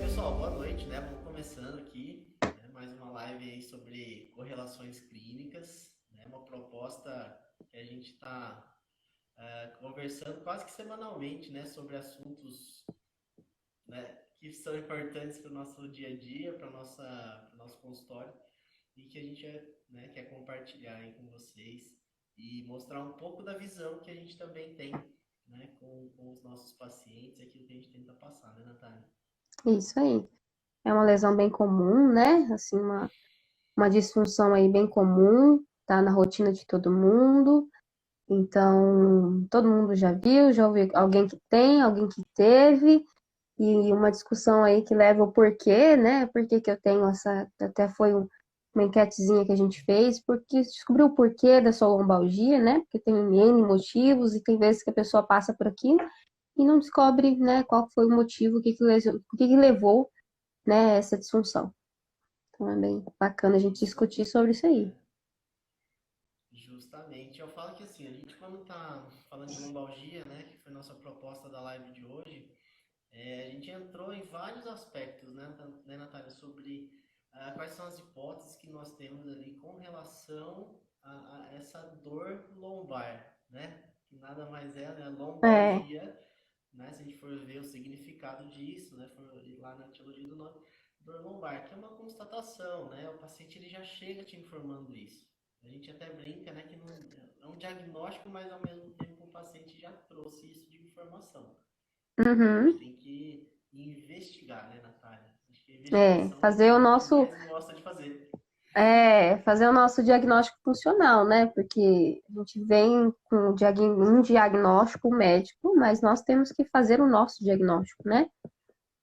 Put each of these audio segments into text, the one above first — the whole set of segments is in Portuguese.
Pessoal, boa noite, né? Vamos começando aqui, né? Mais uma live aí sobre correlações clínicas, né? Uma proposta que a gente está conversando quase que semanalmente, né? Sobre assuntos, né? Que são importantes para o nosso dia a dia, para o nosso consultório e que a gente né? Quer compartilhar aí com vocês e mostrar um pouco da visão que a gente também tem, né? Com os nossos pacientes, aquilo que a gente tenta passar, né, Natália? Isso aí. É uma lesão bem comum, né? Assim, uma disfunção aí bem comum, tá na rotina de todo mundo. Então, todo mundo já viu, já ouviu alguém que tem, alguém que teve, e uma discussão aí que leva o porquê, né? Por que que eu tenho essa. Até foi uma enquetezinha que a gente fez, porque descobriu o porquê da sua lombalgia, né? Porque tem N motivos, e tem vezes que a pessoa passa por aqui e não descobre, né, qual foi o motivo, o que que levou, né, essa disfunção. Então é bem bacana a gente discutir sobre isso aí. Justamente. Eu falo que assim, a gente quando tá falando de lombalgia, né, que foi nossa proposta da live de hoje, a gente entrou em vários aspectos, né, Natália, sobre quais são as hipóteses que nós temos ali com relação a essa dor lombar, né? Que nada mais é, né, É, lombalgia, né? Se a gente for ver o significado disso, né, for ir lá na etiologia do nome, dor lombar, que é uma constatação, né? O paciente ele já chega te informando isso. A gente até brinca, né, que não, é um diagnóstico, mas ao mesmo tempo o paciente já trouxe isso de informação. Então a gente uhum, tem que investigar, né, Natália? Acho que a é, investigação é o que a gente mais gosta de fazer. fazer o nosso diagnóstico funcional, né? Porque a gente vem com um diagnóstico médico, mas nós temos que fazer o nosso diagnóstico, né?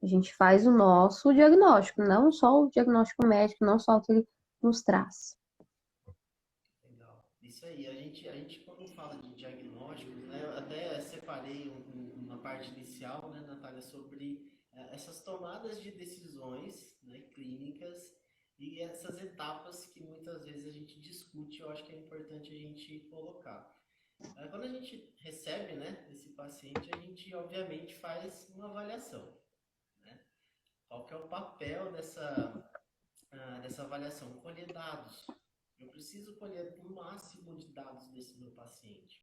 A gente faz o nosso diagnóstico, não só o diagnóstico médico, não só o que ele nos traz. Legal. Isso aí. A gente quando fala de diagnósticos, né, eu até separei uma parte inicial, né, Natália, sobre essas tomadas de decisões, né, clínicas e essas etapas que muitas vezes a gente discute, eu acho que é importante a gente colocar. Quando a gente recebe, né, esse paciente, a gente obviamente faz uma avaliação, né? Qual que é o papel dessa avaliação? Colher dados. Eu preciso colher o máximo de dados desse meu paciente.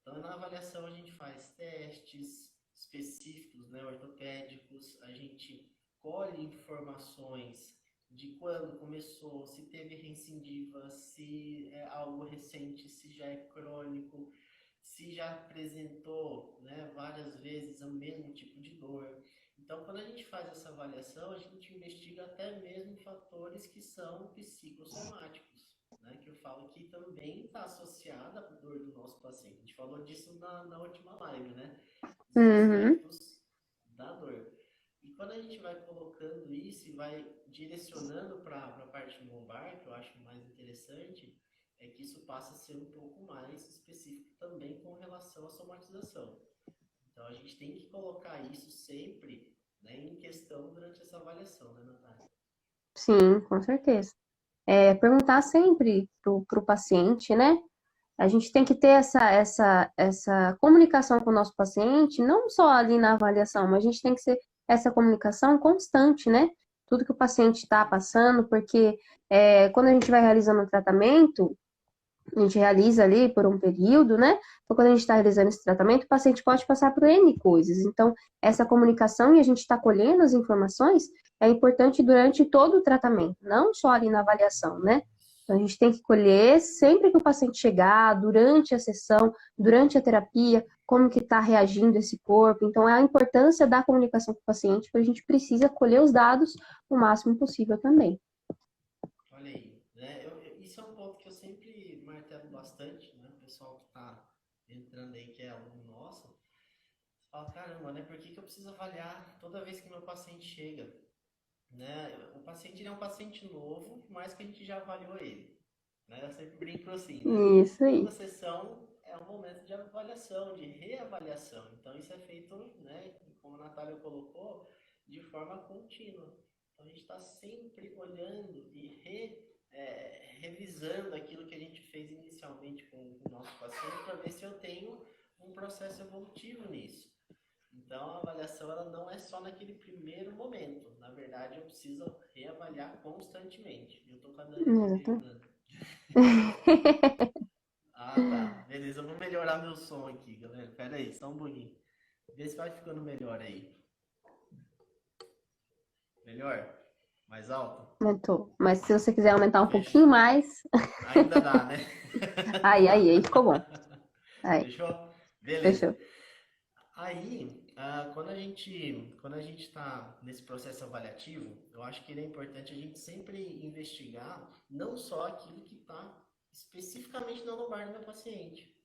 Então, na avaliação, a gente faz testes específicos, né, ortopédicos, a gente colhe informações de quando começou, se teve recidiva, se é algo recente, se já é crônico, se já apresentou, né, várias vezes o mesmo tipo de dor. Então, quando a gente faz essa avaliação, a gente investiga até mesmo fatores que são psicossomáticos, né, que eu falo que também está associada à dor do nosso paciente. A gente falou disso na última live, né? Os Uhum, aspectos da dor. E quando a gente vai colocando isso e vai direcionando para a parte lombar, que eu acho mais interessante, é que isso passa a ser um pouco mais específico também com relação à somatização. Então a gente tem que colocar isso sempre, né, em questão durante essa avaliação, né, Natália? sim, com certeza. É, perguntar sempre pro paciente, né? A gente tem que ter essa comunicação com o nosso paciente, não só ali na avaliação, mas a gente tem que ser essa comunicação constante, né? Tudo que o paciente está passando, porque quando a gente vai realizando o tratamento, a gente realiza ali por um período, né? Então, quando a gente está realizando esse tratamento, o paciente pode passar por N coisas. Então, essa comunicação e a gente está colhendo as informações é importante durante todo o tratamento, não só ali na avaliação, né? Então, a gente tem que colher sempre que o paciente chegar, durante a sessão, durante a terapia, como que está reagindo esse corpo. Então, é a importância da comunicação com o paciente, porque a gente precisa colher os dados o máximo possível também. Olha aí, né? Isso é um ponto que eu sempre martelo bastante, né? O pessoal que está entrando aí, que é aluno nosso, fala, caramba, né? Por que eu preciso avaliar toda vez que meu paciente chega? Né? O paciente ele é um paciente novo, mas que a gente já avaliou ele. Né? Eu sempre brinco assim, né? Isso aí. Toda sessão é um momento de avaliação, de reavaliação. Então isso é feito, né, como a Natália colocou, de forma contínua. Então a gente está sempre olhando e revisando aquilo que a gente fez inicialmente com o nosso paciente para ver se eu tenho um processo evolutivo nisso. Então, a avaliação ela não é só naquele primeiro momento. Na verdade, eu preciso reavaliar constantemente. Eu tô com a Dani aqui Exatamente. perguntando. Ah, tá. Beleza, eu vou melhorar meu som aqui, galera. Pera aí, só um pouquinho. Vê se vai ficando melhor aí. Melhor? Mais alto? Aumentou. Mas se você quiser aumentar um pouquinho Fechou. mais, Ainda dá, né? aí, ficou bom. Aí, Fechou? Beleza. fechou. Aí, quando a gente está nesse processo avaliativo, eu acho que ele é importante a gente sempre investigar não só aquilo que está especificamente na lombar do meu paciente,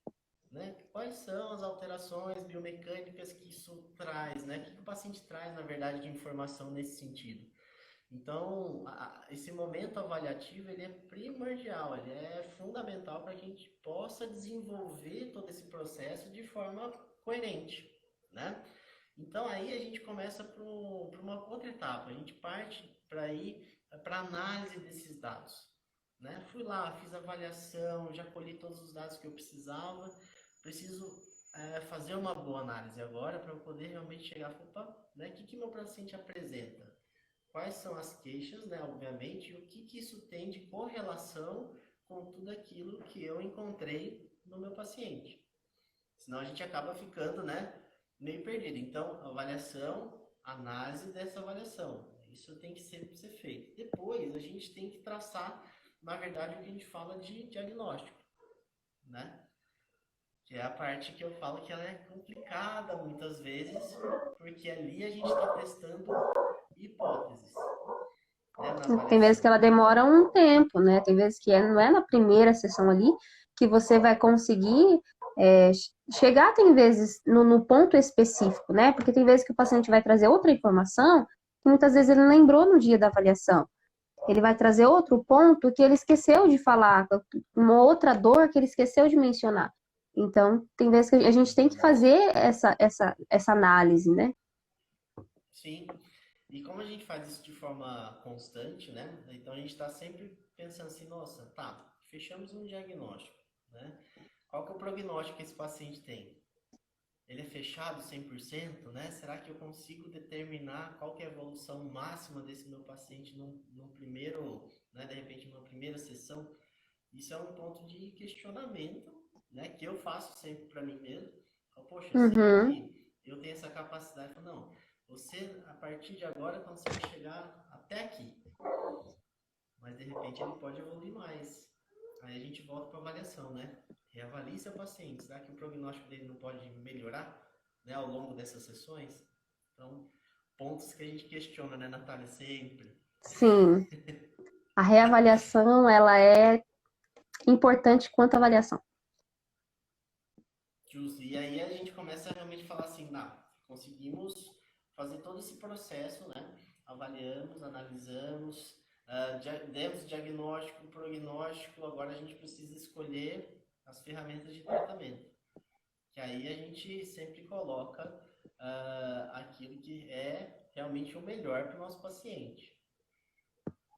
né? Quais são as alterações biomecânicas que isso traz, né? O que o paciente traz, na verdade, de informação nesse sentido. Então, esse momento avaliativo ele é primordial, ele é fundamental para que a gente possa desenvolver todo esse processo de forma coerente, né? Então aí a gente começa para uma outra etapa, a gente parte para ir para análise desses dados, né? Fui lá, fiz a avaliação, já colhi todos os dados que eu precisava, preciso fazer uma boa análise agora para eu poder realmente chegar e falar, opa, né? O que meu paciente apresenta? Quais são as queixas, né, obviamente, e o que isso tem de correlação com tudo aquilo que eu encontrei no meu paciente. Senão a gente acaba ficando, né, meio perdido. Então, avaliação, análise dessa avaliação. Isso tem que sempre ser feito. Depois, a gente tem que traçar, na verdade, o que a gente fala de diagnóstico, né? Que é a parte que eu falo que ela é complicada muitas vezes, porque ali a gente está testando hipóteses, né, na Tem vezes que avaliação. ela demora um tempo, né? Tem vezes que não é na primeira sessão ali que você vai conseguir é, chegar, tem vezes, no ponto específico, né? Porque tem vezes que o paciente vai trazer outra informação que muitas vezes ele não lembrou no dia da avaliação. Ele vai trazer outro ponto que ele esqueceu de falar, uma outra dor que ele esqueceu de mencionar. Então, tem vezes que a gente tem que fazer essa análise, né? Sim. E como a gente faz isso de forma constante, né? Então a gente está sempre pensando assim, nossa, tá, fechamos um diagnóstico, né? Qual que é o prognóstico que esse paciente tem? Ele é fechado 100%, né? Será que eu consigo determinar qual que é a evolução máxima desse meu paciente num primeiro, né, de repente, numa primeira sessão? Isso é um ponto de questionamento, né, que eu faço sempre para mim mesmo. Poxa, será Uhum. que eu tenho essa capacidade? Não, você, a partir de agora, consegue chegar até aqui, mas de repente ele pode evoluir mais. Aí a gente volta para a avaliação, né? Reavalie seu paciente. Será que o prognóstico dele não pode melhorar, né, ao longo dessas sessões? Então, pontos que a gente questiona, né, Natália? Sempre. Sim, a reavaliação, ela é importante quanto a avaliação. E aí a gente começa a realmente falar assim, conseguimos fazer todo esse processo, né? Avaliamos, analisamos, demos diagnóstico, prognóstico, agora a gente precisa escolher as ferramentas de tratamento. Que aí a gente sempre coloca aquilo que é realmente o melhor para o nosso paciente.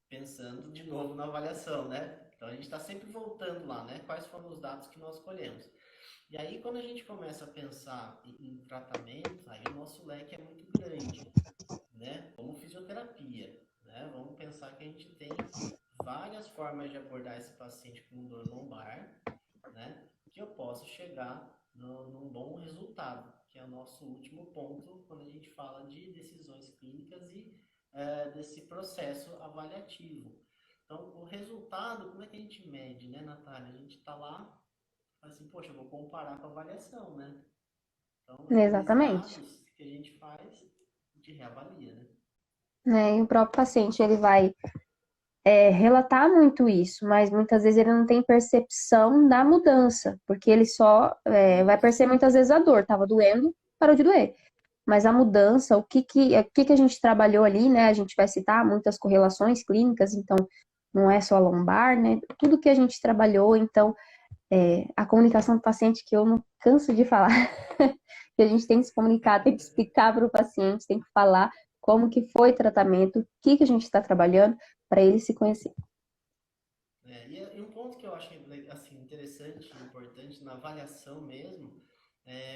Pensando de novo na avaliação, né? Então a gente está sempre voltando lá, né? Quais foram os dados que nós escolhemos. E aí, quando a gente começa a pensar em tratamento, aí o nosso leque é muito grande, né? Como fisioterapia, né? Vamos pensar que a gente tem várias formas de abordar esse paciente com dor lombar, né? Que eu posso chegar num bom resultado, que é o nosso último ponto quando a gente fala de decisões clínicas e desse processo avaliativo. Então, o resultado, como é que a gente mede, né, Natália? A gente está lá assim, poxa, eu vou comparar com a avaliação, né? Então, os dois Exatamente. dados que a gente faz, a gente reavalia, né? Né? E o próprio paciente, ele vai relatar muito isso, mas muitas vezes ele não tem percepção da mudança, porque ele só vai Isso. perceber muitas vezes a dor, estava doendo, parou de doer. Mas a mudança, o que que a gente trabalhou ali, né? A gente vai citar muitas correlações clínicas, então não é só lombar, né? Tudo que a gente trabalhou, então a comunicação do paciente que eu não canso de falar, que a gente tem que se comunicar, tem que explicar para o paciente, tem que falar como que foi o tratamento, o que que a gente está trabalhando para ele se conhecer. E um ponto que eu acho assim, interessante e importante na avaliação mesmo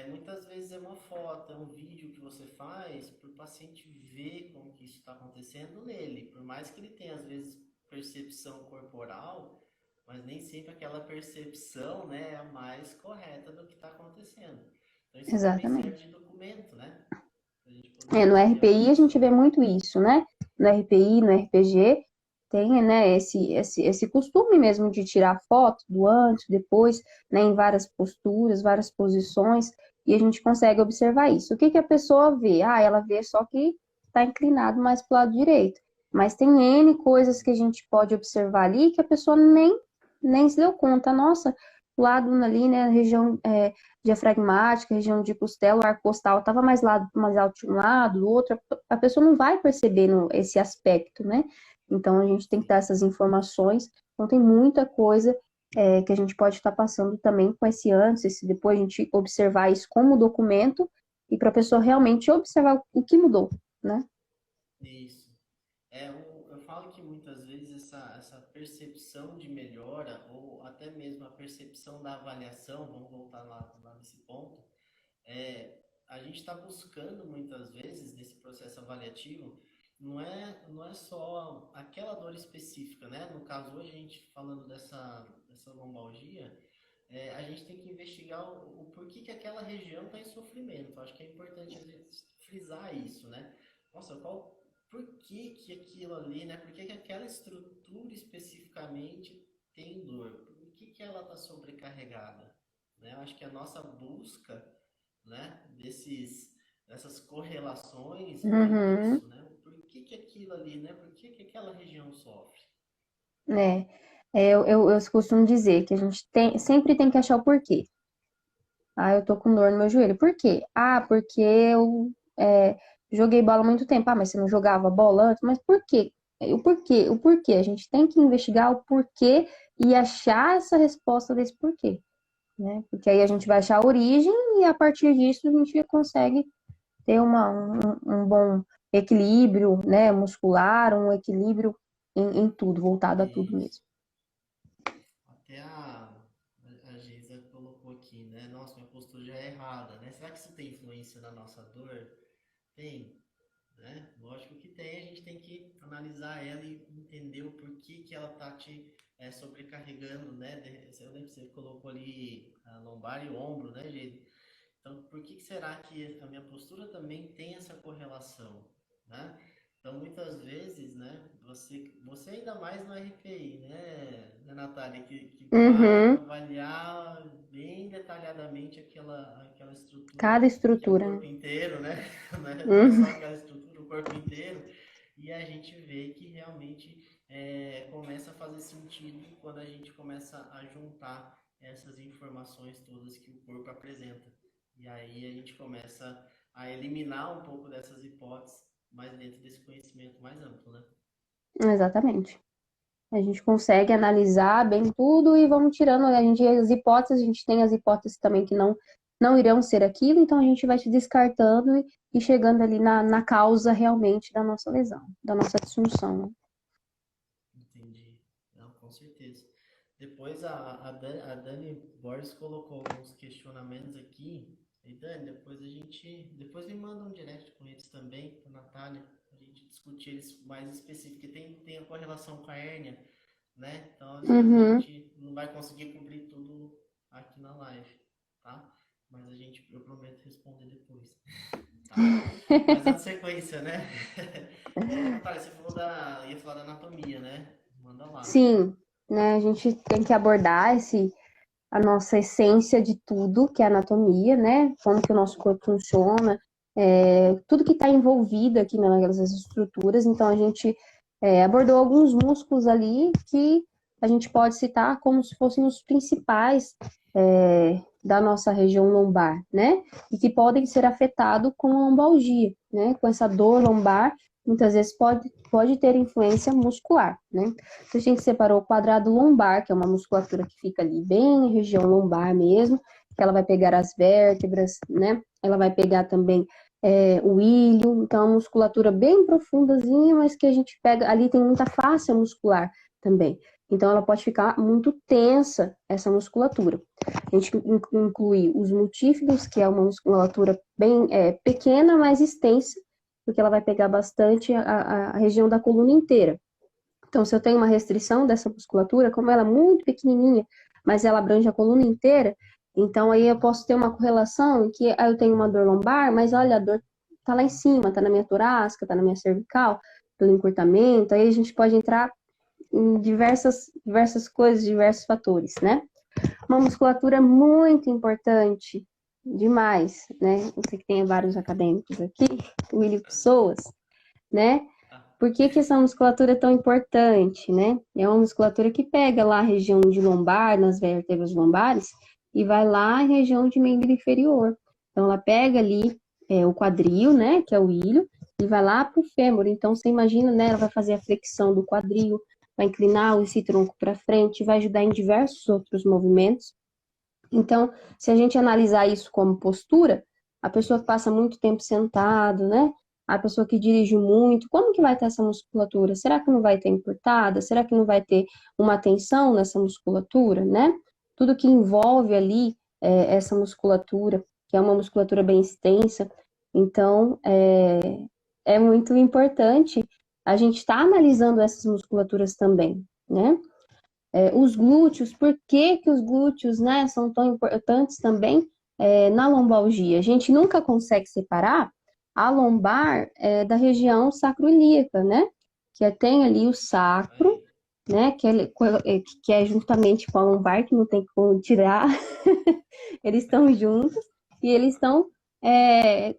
Muitas vezes é uma foto, é um vídeo que você faz para o paciente ver como que isso está acontecendo nele. Por mais que ele tenha, às vezes, percepção corporal, mas nem sempre aquela percepção, né, é a mais correta do que está acontecendo. Então isso também serve Exatamente. de documento, né? Para a gente No poder RPI a realmente gente vê somar. muito isso, né? No RPI, no RPG, tem, né, esse costume mesmo de tirar foto do antes, depois, né, em várias posturas, várias posições, e a gente consegue observar isso. O que que a pessoa vê? Ah, ela vê só que está inclinado mais para o lado direito. Mas tem N coisas que a gente pode observar ali que a pessoa nem se deu conta. Nossa, o lado ali, né, a região diafragmática, região de costela, o arco costal estava mais alto de um lado, do outro, a pessoa não vai percebendo esse aspecto, né? Então a gente tem que dar Sim. essas informações. Então tem muita coisa que a gente pode estar passando também com esse antes, esse depois, a gente observar isso como documento e para a pessoa realmente observar o que mudou, né? Isso. Eu falo que muitas vezes essa percepção de melhora, ou até mesmo a percepção da avaliação, vamos voltar lá nesse ponto, é, a gente está buscando muitas vezes nesse processo avaliativo, não é só aquela dor específica, né? No caso, hoje a gente falando dessa lombalgia, a gente tem que investigar o porquê que aquela região está em sofrimento. Acho que é importante a gente frisar isso, né? Nossa, por que que aquilo ali, né? Por que que aquela estrutura especificamente tem dor? Por que que ela está sobrecarregada? Né? Eu acho que a nossa busca, né, dessas correlações vem Uhum, disso, né? Por que que aquilo ali, né? Por que que aquela região sofre? né? Eu costumo dizer que a gente sempre tem que achar o porquê. Ah, eu tô com dor no meu joelho. Por quê? Ah, porque eu joguei bola há muito tempo. Ah, mas você não jogava bola antes? Mas por quê? O porquê? O porquê? A gente tem que investigar o porquê e achar essa resposta desse porquê, né? Porque aí a gente vai Sim, achar a origem e a partir disso a gente consegue ter um bom equilíbrio, né, muscular, um equilíbrio em tudo, voltado a tudo isso. mesmo. Até a Geisa colocou aqui, né? Nossa, minha postura já é errada, né? Será que isso tem influência na nossa dor? Tem, né? Lógico que tem, a gente tem que analisar ela e entender o porquê que ela tá te sobrecarregando, né? Eu lembro que você colocou ali a lombar e o ombro, né, Geisa? Então, por que será que a minha postura também tem essa correlação, né? Então, muitas vezes, né, você ainda mais no RPI, né, Natália, que vai Uhum. avaliar bem detalhadamente aquela estrutura Cada que é o estrutura, corpo né? inteiro, né? Não é Uhum. só aquela estrutura, o corpo inteiro. E a gente vê que realmente começa a fazer sentido quando a gente começa a juntar essas informações todas que o corpo apresenta. E aí a gente começa a eliminar um pouco dessas hipóteses, mas dentro desse conhecimento mais amplo, né? Exatamente. A gente consegue analisar bem tudo e vamos tirando as hipóteses, a gente tem as hipóteses também que não irão ser aquilo, então a gente vai se descartando e chegando ali na causa realmente da nossa lesão, da nossa disfunção, né? Entendi. Não, com certeza. Depois a Dani Borges colocou alguns questionamentos aqui. E Dani, depois me manda um direct com eles também, com a Natália, a gente discutir eles mais específico, porque tem a correlação com a hérnia, né? Então, às vezes a Uhum. gente não vai conseguir cobrir tudo aqui na live, tá? Mas eu prometo responder depois, tá? Mas dando sequência, né? Natália, você ia falar da anatomia, né? Manda lá. Sim, né? A gente tem que abordar a nossa essência de tudo, que é a anatomia, né? Como que o nosso corpo funciona, tudo que está envolvido aqui nas estruturas. Então, a gente abordou alguns músculos ali que a gente pode citar como se fossem os principais da nossa região lombar, né? E que podem ser afetados com a lombalgia, né? Com essa dor lombar, muitas vezes pode ter influência muscular, né? Então, a gente separou o quadrado lombar, que é uma musculatura que fica ali bem em região lombar mesmo, que ela vai pegar as vértebras, né? Ela vai pegar também o ilho, então é uma musculatura bem profundazinha, mas que a gente pega, ali tem muita fáscia muscular também. Então, ela pode ficar muito tensa, essa musculatura. A gente inclui os multífidos, que é uma musculatura bem pequena, mas extensa, porque ela vai pegar bastante a região da coluna inteira. Então, se eu tenho uma restrição dessa musculatura, como ela é muito pequenininha, mas ela abrange a coluna inteira, então aí eu posso ter uma correlação em que eu tenho uma dor lombar, mas olha, a dor tá lá em cima, tá na minha torácica, tá na minha cervical, pelo encurtamento, aí a gente pode entrar em diversas coisas, diversos fatores, né? Uma musculatura muito importante, demais, né? Você que tem vários acadêmicos aqui, o Willi Pessoas, né? Por que que essa musculatura é tão importante, né? É uma musculatura que pega lá a região de lombar, nas vértebras lombares, e vai lá à região de membro inferior. Então, ela pega ali o quadril, né, que é o ilho, e vai lá para o fêmur. Então, você imagina, né, ela vai fazer a flexão do quadril, vai inclinar esse tronco para frente, vai ajudar em diversos outros movimentos. Então, se a gente analisar isso como postura, a pessoa que passa muito tempo sentado, né? A pessoa que dirige muito, como que vai ter essa musculatura? Será que não vai ter encurtada? Será que não vai ter uma tensão nessa musculatura, né? Tudo que envolve ali essa musculatura, que é uma musculatura bem extensa. Então, é muito importante a gente estar analisando essas musculaturas também, né? Os glúteos, por que que os glúteos, né, são tão importantes também na lombalgia? A gente nunca consegue separar a lombar da região sacroiliaca, né? Tem ali o sacro, né, que é juntamente com a lombar, que não tem como tirar, eles estão juntos e eles estão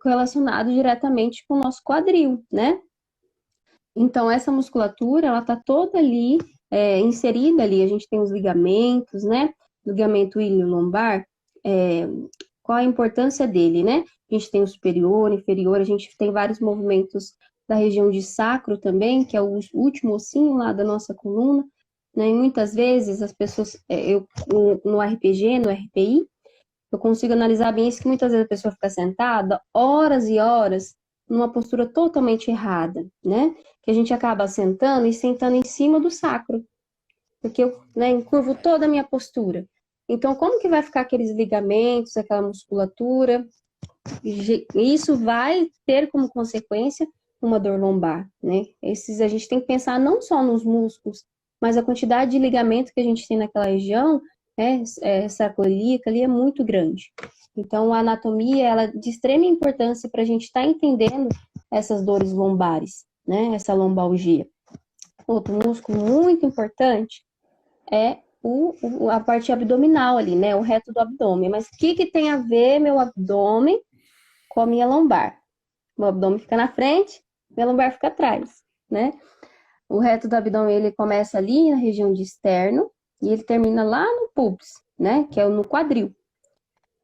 correlacionados diretamente com o nosso quadril, né? Então, essa musculatura, ela tá toda ali, inserida ali. A gente tem os ligamentos, né? Ligamento ilho-lombar. Qual a importância dele, né? A gente tem o superior, inferior, a gente tem vários movimentos da região de sacro também, que é o último ossinho lá da nossa coluna, né? E muitas vezes as pessoas, no RPG, no RPI, eu consigo analisar bem isso, que muitas vezes a pessoa fica sentada horas e horas numa postura totalmente errada, né? Que a gente acaba sentando e sentando em cima do sacro, porque eu, né, encurvo toda a minha postura. Então, como que vai ficar aqueles ligamentos, aquela musculatura? Isso vai ter como consequência uma dor lombar, né? A gente tem que pensar não só nos músculos, mas a quantidade de ligamento que a gente tem naquela região, sacroiliaca ali é muito grande. Então, a anatomia, ela é de extrema importância para a gente estar entendendo essas dores lombares, né? Essa lombalgia. Outro músculo muito importante é a parte abdominal ali, né? O reto do abdômen. Mas o que tem a ver meu abdômen com a minha lombar? Meu abdômen fica na frente, minha lombar fica atrás, né? O reto do abdômen, ele começa ali na região de externo e ele termina lá no pubis, né? Que é no quadril.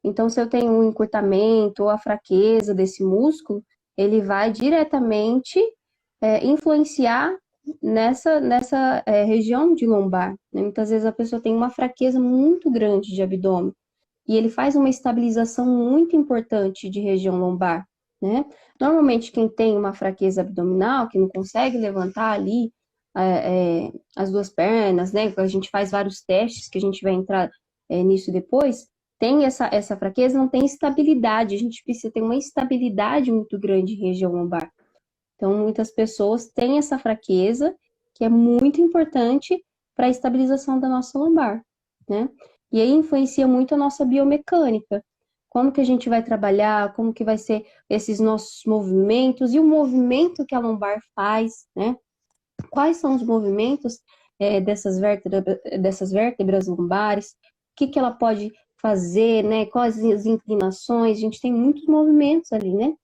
Então, se eu tenho um encurtamento ou a fraqueza desse músculo, ele vai diretamente influenciar nessa região de lombar, né? Muitas vezes a pessoa tem uma fraqueza muito grande de abdômen e ele faz uma estabilização muito importante de região lombar, né? Normalmente, quem tem uma fraqueza abdominal, que não consegue levantar ali as duas pernas, né? A gente faz vários testes, que a gente vai entrar nisso depois, tem essa fraqueza, não tem estabilidade, a gente precisa ter uma estabilidade muito grande em região lombar. Então, muitas pessoas têm essa fraqueza, que é muito importante para a estabilização da nossa lombar, né? E aí influencia muito a nossa biomecânica. Como que a gente vai trabalhar, como que vai ser esses nossos movimentos e o movimento que a lombar faz, né? Quais são os movimentos dessas vértebras lombares? O que ela pode fazer, né? Quais as inclinações? A gente tem muitos movimentos ali, né?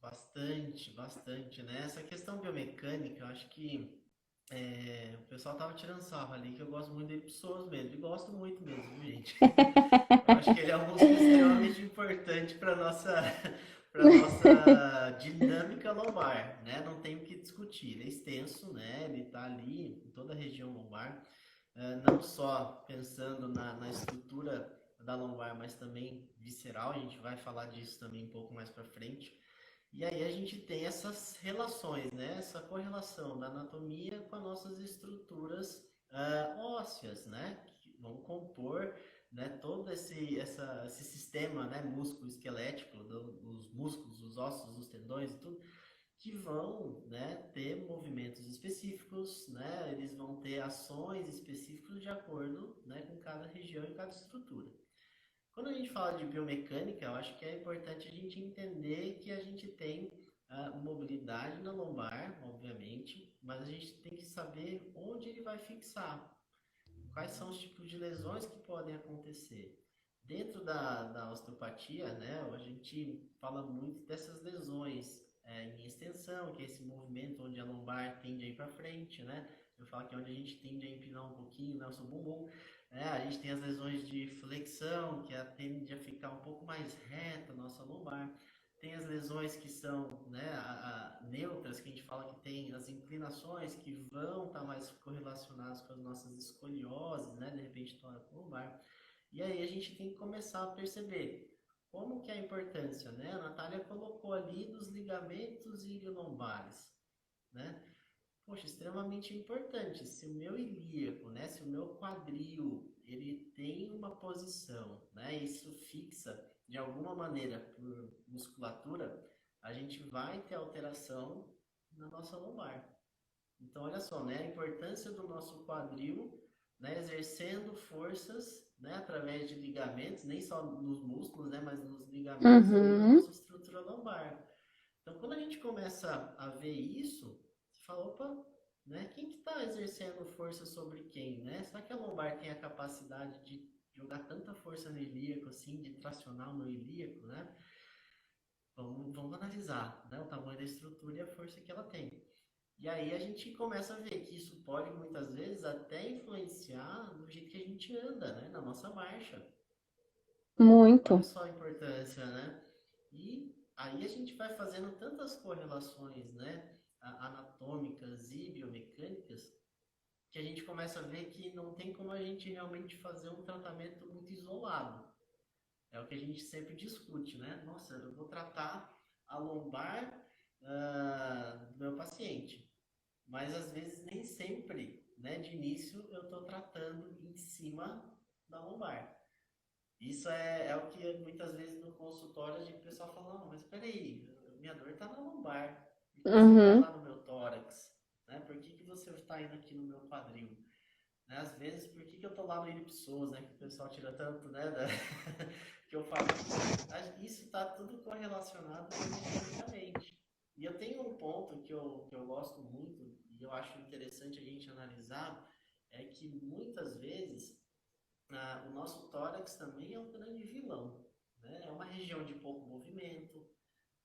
Bastante, bastante, né? Essa questão biomecânica, eu acho que o pessoal tava tirando sarro ali, que eu gosto muito dele pessoas mesmo, e gosto muito mesmo, viu, gente? Eu acho que ele é um músculo extremamente importante para nossa para nossa dinâmica lombar, né? Não tem o que discutir. Ele é extenso, né? Ele está ali em toda a região lombar, não só pensando na estrutura da lombar, mas também visceral. A gente vai falar disso também um pouco mais para frente. E aí a gente tem essas relações, né? Essa correlação da anatomia com as nossas estruturas ósseas, né? Que vão compor, né, todo esse sistema, né, músculo-esquelético, dos músculos, os ossos, os tendões e tudo, que vão, né, ter movimentos específicos, né? Eles vão ter ações específicas de acordo, né, com cada região e cada estrutura. Quando a gente fala de biomecânica, eu acho que é importante a gente entender que a gente tem mobilidade na lombar, obviamente, mas a gente tem que saber onde ele vai fixar, quais são os tipos de lesões que podem acontecer. Dentro da osteopatia, né, a gente fala muito dessas lesões em extensão, que é esse movimento onde a lombar tende a ir para frente, né? Eu falo que é onde a gente tende a empinar um pouquinho, né, o seu bumbum. A gente tem as lesões de flexão, que tende a ficar um pouco mais reta a nossa lombar. Tem as lesões que são, né, neutras, que a gente fala que tem as inclinações que vão estar mais correlacionadas com as nossas escolioses, né, de repente lombar. E aí a gente tem que começar a perceber como que é a importância, né? A Natália colocou ali dos ligamentos iliolombares, né? Poxa, extremamente importante. Se o meu ilíaco, né, se o meu quadril, ele tem uma posição, né, isso fixa de alguma maneira por musculatura, a gente vai ter alteração na nossa lombar. Então, olha só, né, a importância do nosso quadril, né, exercendo forças, né, através de ligamentos, nem só nos músculos, né, mas nos ligamentos ali na Uhum. nossa estrutura lombar. Então, quando a gente começa a ver isso, você fala, opa, né, quem que está exercendo força sobre quem, né? Será que a lombar tem a capacidade de jogar tanta força no ilíaco, assim, de tracionar o meu ilíaco, né? Vamos analisar, né, o tamanho da estrutura e a força que ela tem. E aí a gente começa a ver que isso pode muitas vezes até influenciar no jeito que a gente anda, né? Na nossa marcha. Olha Muito. só a importância, né? E aí a gente vai fazendo tantas correlações, né? Anatômicas e biomecânicas, que a gente começa a ver que não tem como a gente realmente fazer um tratamento muito isolado. É o que a gente sempre discute, né? Nossa, eu vou tratar a lombar do meu paciente. Mas às vezes nem sempre, né, de início eu estou tratando em cima da lombar. Isso é o que muitas vezes no consultório a gente, o pessoal fala, não, mas peraí, minha dor está na lombar. Por que você não vai Uhum. lá no meu tórax? Né? Por que você está indo aqui no meu quadril? Né? Às vezes, por que eu estou lá no ilipsoas, né? Que o pessoal tira tanto, né? Que eu falo que isso está tudo correlacionado biomecanicamente. E eu tenho um ponto que eu gosto muito e eu acho interessante a gente analisar, é que muitas vezes o nosso tórax também é um grande vilão. Né? É uma região de pouco movimento,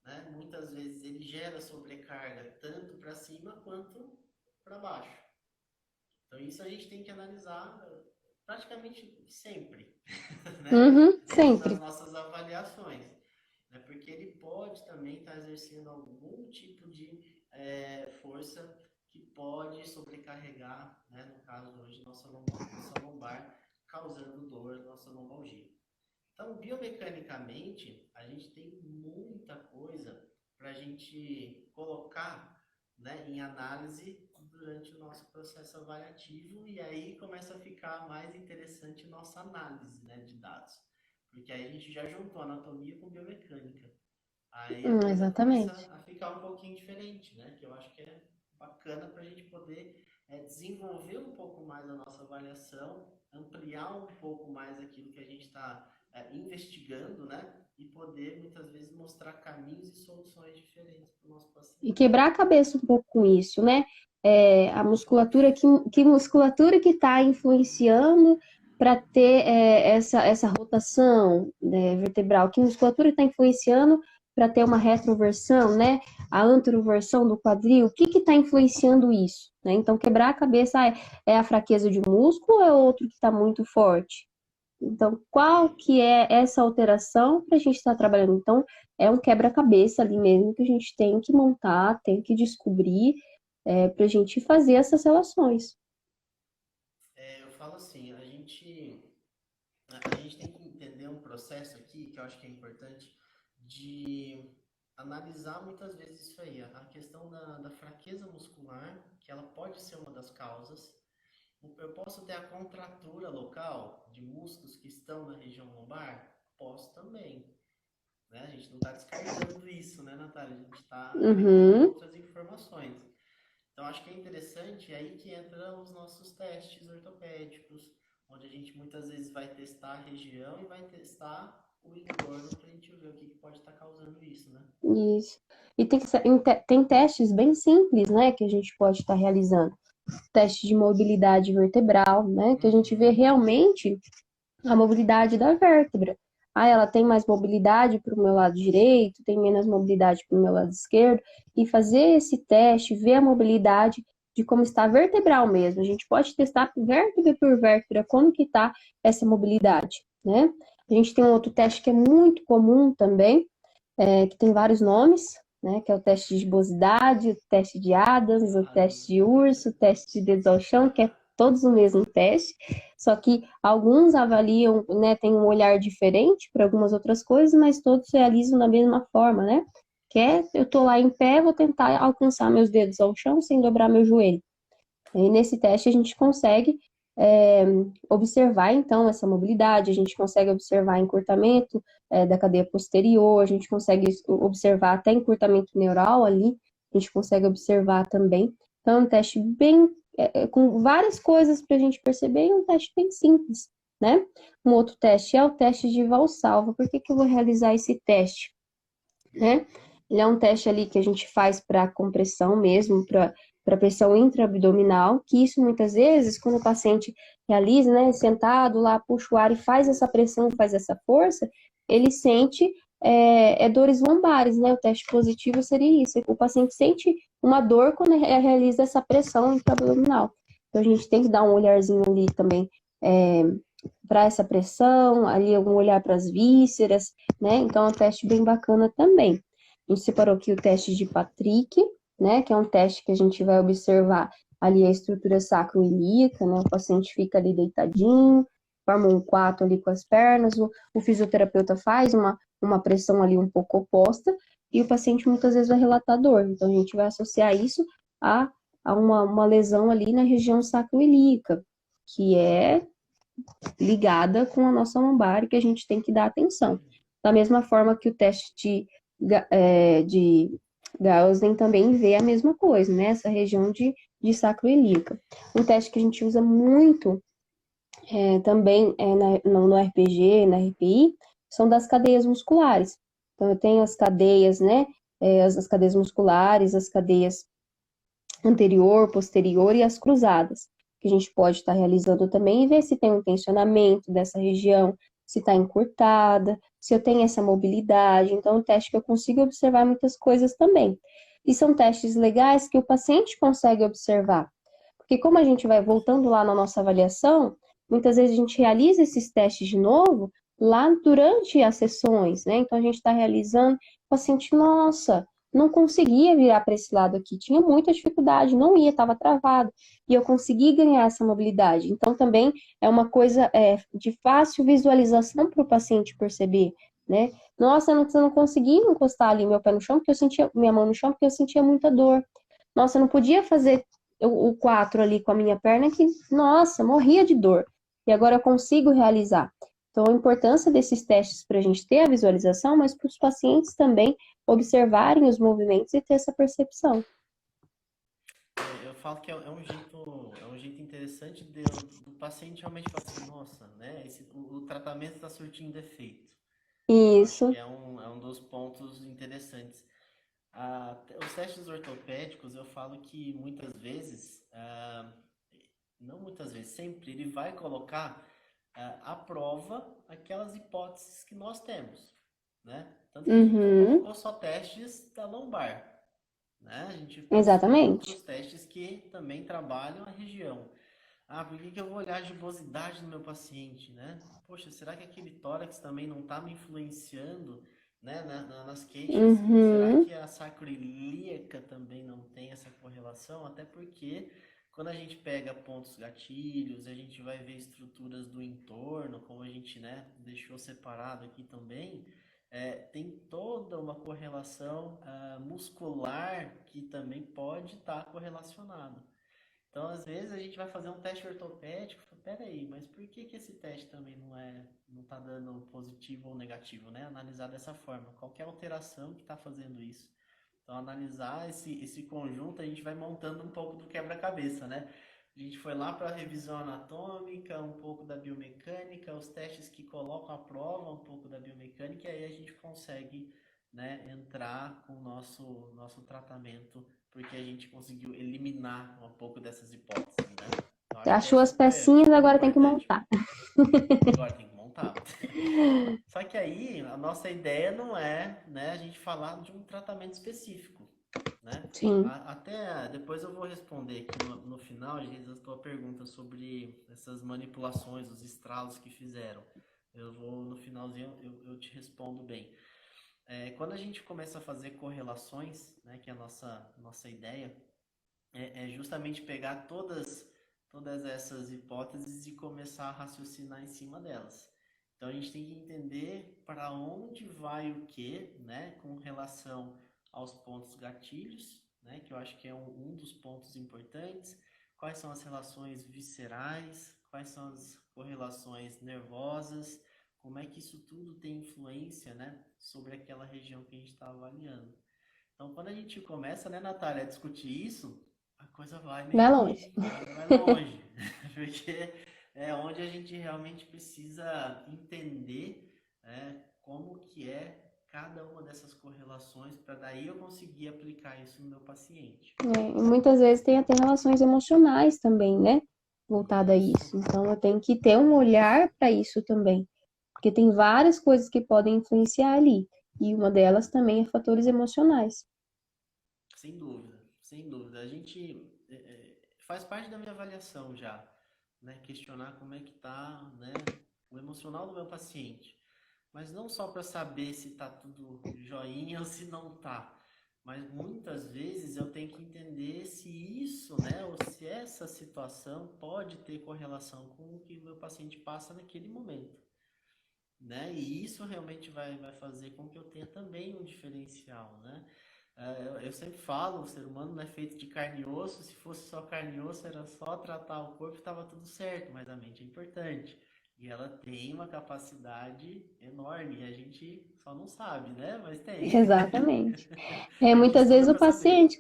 né? Muitas vezes ele gera sobrecarga tanto para cima quanto para baixo. Então isso a gente tem que analisar praticamente sempre, né? Uhum. Dentro das Sempre. nossas avaliações. Né? Porque ele pode também estar exercendo algum tipo de força que pode sobrecarregar, né? No caso hoje, nossa lombar, causando dor, nossa lombalgia. Então, biomecanicamente, a gente tem muita coisa para a gente colocar, né, em análise durante o nosso processo avaliativo e aí começa a ficar mais interessante nossa análise, né, de dados. Porque aí a gente já juntou anatomia com biomecânica. Aí a coisa começa Exatamente. a ficar um pouquinho diferente, né? Que eu acho que é bacana para a gente poder desenvolver um pouco mais a nossa avaliação, ampliar um pouco mais aquilo que a gente está investigando, né? E poder muitas vezes mostrar caminhos e soluções diferentes para o nosso E paciente. quebrar a cabeça um pouco com isso, né? A musculatura, que musculatura que está influenciando para ter essa rotação, né, vertebral? Que musculatura está influenciando para ter uma retroversão, né? A anteroversão do quadril, o que está influenciando isso? Né? Então, quebrar a cabeça, é a fraqueza de um músculo ou é outro que está muito forte? Então, qual que é essa alteração para a gente estar trabalhando? Então, é um quebra-cabeça ali mesmo que a gente tem que montar, tem que descobrir, para a gente fazer essas relações. Eu falo assim, a gente tem que entender um processo aqui que eu acho que é importante de analisar muitas vezes isso aí, a questão da fraqueza muscular, que ela pode ser uma das causas. Eu posso ter a contratura local de músculos que estão na região lombar? Posso também, né? A gente não está descartando isso, né, Natália? A gente está recolhendo Uhum. outras informações. Então, acho que é interessante, é aí que entram os nossos testes ortopédicos, onde a gente muitas vezes vai testar a região e vai testar o entorno para a gente ver o que pode estar causando isso, né? Isso. E tem testes bem simples, né, que a gente pode estar realizando. Teste de mobilidade vertebral, né, que a gente vê Uhum. realmente a mobilidade da vértebra. Ah, ela tem mais mobilidade para o meu lado direito, tem menos mobilidade para o meu lado esquerdo, e fazer esse teste, ver a mobilidade de como está vertebral mesmo. A gente pode testar vértebra por vértebra como que está essa mobilidade, né? A gente tem um outro teste que é muito comum também, que tem vários nomes, né? Que é o teste de Bosidade, o teste de Adams, o teste de Urso, o teste de dedos ao chão, que é todos o mesmo teste, só que alguns avaliam, né, tem um olhar diferente para algumas outras coisas, mas todos realizam da mesma forma, né? Que é, eu tô lá em pé, vou tentar alcançar meus dedos ao chão sem dobrar meu joelho. E nesse teste a gente consegue é, observar então essa mobilidade, a gente consegue observar encurtamento da cadeia posterior, a gente consegue observar até encurtamento neural ali, a gente consegue observar também. Então é um teste bem com várias coisas para a gente perceber e um teste bem simples, né? Um outro teste é o teste de Valsalva. Por que que eu vou realizar esse teste, né? Ele é um teste ali que a gente faz para compressão mesmo, para pressão intraabdominal, que isso muitas vezes, quando o paciente realiza, né, sentado lá, puxa o ar e faz essa pressão, faz essa força, ele sente dores lombares, né? O teste positivo seria isso. O paciente sente uma dor quando realiza essa pressão intraabdominal. Então a gente tem que dar um olharzinho ali também para essa pressão, ali algum olhar para as vísceras, né? Então é um teste bem bacana também. A gente separou aqui o teste de Patrick, né? Que é um teste que a gente vai observar ali a estrutura sacroiliaca, né? O paciente fica ali deitadinho, forma um 4 ali com as pernas, o fisioterapeuta faz uma pressão ali um pouco oposta, e o paciente muitas vezes vai relatar dor. Então a gente vai associar isso a, a uma lesão ali na região sacroiliaca, que é ligada com a nossa lombar e que a gente tem que dar atenção. Da mesma forma que o teste de Gaussian também vê a mesma coisa, né? Essa região de sacroiliaca. Um teste que a gente usa muito também no RPG, na RPI, são das cadeias musculares. Então, eu tenho as cadeias, né? As cadeias musculares, as cadeias anterior, posterior e as cruzadas, que a gente pode estar realizando também e ver se tem um tensionamento dessa região, se está encurtada, se eu tenho essa mobilidade. Então, é um teste que eu consigo observar muitas coisas também. E são testes legais que o paciente consegue observar. Porque como a gente vai voltando lá na nossa avaliação, muitas vezes a gente realiza esses testes de novo lá durante as sessões, né? Então a gente está realizando, o paciente, nossa, não conseguia virar para esse lado aqui, tinha muita dificuldade, não ia, estava travado, e eu consegui ganhar essa mobilidade. Então também é uma coisa de fácil visualização para o paciente perceber, né? Nossa, eu não conseguia encostar ali meu pé no chão, porque eu sentia, minha mão no chão, porque eu sentia muita dor. Nossa, eu não podia fazer o 4 ali com a minha perna, que, nossa, morria de dor. E agora eu consigo realizar. Então, a importância desses testes para a gente ter a visualização, mas para os pacientes também observarem os movimentos e ter essa percepção. Eu falo que é um jeito interessante do paciente realmente falar assim, nossa, né? O tratamento está surtindo efeito. Eu acho que Isso. é um dos pontos interessantes. Os testes ortopédicos, eu falo que muitas vezes, não muitas vezes, sempre, ele vai colocar à prova aquelas hipóteses que nós temos, né? Tanto que a gente não Uhum. colocou só testes da lombar, né? A gente pensou em Exatamente. outros testes que também trabalham a região. Por que que eu vou olhar a gibosidade no meu paciente, né? Poxa, será que aquele tórax também não está me influenciando, né, nas queixas? Será Uhum. que a sacroiliaca também não tem essa correlação? Até porque quando a gente pega pontos gatilhos, a gente vai ver estruturas do entorno, como a gente, né, deixou separado aqui também, tem toda uma correlação muscular que também pode estar correlacionado. Então, às vezes, a gente vai fazer um teste ortopédico, fala, peraí, mas por que esse teste também não está dando positivo ou negativo, né? Analisar dessa forma, qual que é a alteração que está fazendo isso? Então, analisar esse conjunto, a gente vai montando um pouco do quebra-cabeça, né? A gente foi lá para a revisão anatômica, um pouco da biomecânica, os testes que colocam à prova um pouco da biomecânica, e aí a gente consegue, né, entrar com o nosso tratamento, porque a gente conseguiu eliminar um pouco dessas hipóteses, né? Então, acho que é Achou as super, pecinhas, super agora tem que importante. montar. Agora tem que montar. Só que aí a nossa ideia não é, né, a gente falar de um tratamento específico, né? Sim. Até depois eu vou responder aqui no final, Geisa, a tua pergunta sobre essas manipulações, os estralos que fizeram. Eu vou no finalzinho eu te respondo bem. Quando a gente começa a fazer correlações, né, que é a nossa ideia, é justamente pegar todas essas hipóteses e começar a raciocinar em cima delas. Então a gente tem que entender para onde vai o que, né, com relação aos pontos gatilhos, né, que eu acho que é um dos pontos importantes, quais são as relações viscerais, quais são as correlações nervosas, como é que isso tudo tem influência, né, sobre aquela região que a gente está avaliando. Então, quando a gente começa, né, Natália, a discutir isso, a coisa vai meio Vai longe. que vai longe, porque é onde a gente realmente precisa entender, como que é cada uma dessas correlações para daí eu conseguir aplicar isso no meu paciente. E muitas vezes tem até relações emocionais também, né? Voltada a Isso, isso. Então eu tenho que ter um olhar para isso também. Porque tem várias coisas que podem influenciar ali. E uma delas também é fatores emocionais. sem dúvida, sem dúvida. A gente faz parte da minha avaliação já, né? Questionar como é que tá, né, o emocional do meu paciente. Mas não só para saber se tá tudo joinha ou se não tá. Mas muitas vezes eu tenho que entender se isso, né, ou se essa situação pode ter correlação com o que o meu paciente passa naquele momento, né? E isso realmente vai fazer com que eu tenha também um diferencial, né? Eu sempre falo, o ser humano não é feito de carne e osso, se fosse só carne e osso, era só tratar o corpo e estava tudo certo, mas a mente é importante. E ela tem uma capacidade enorme, e a gente só não sabe, né? Mas tem. Exatamente. A gente Muitas estuda vezes o para saber. paciente,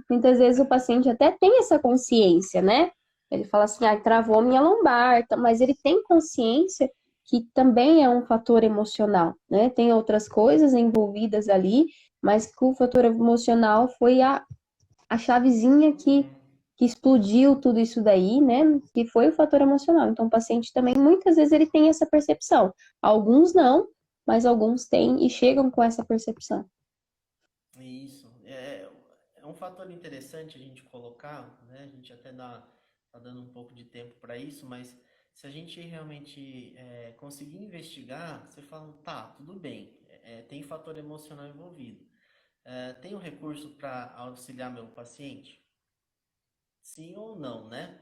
muitas vezes o paciente até tem essa consciência, né? Ele fala assim, ah, travou minha lombar, mas ele tem consciência que também é um fator emocional, né? Tem outras coisas envolvidas ali, mas que o fator emocional foi a chavezinha que explodiu tudo isso daí, né? Que foi o fator emocional. Então, o paciente também, muitas vezes, ele tem essa percepção. Alguns não, mas alguns têm e chegam com essa percepção. Isso. É um fator interessante a gente colocar, né? A gente até tá dando um pouco de tempo para isso, mas se a gente realmente conseguir investigar, você fala, tá, tudo bem, tem fator emocional envolvido. Tem um recurso para auxiliar meu paciente? Sim ou não, né?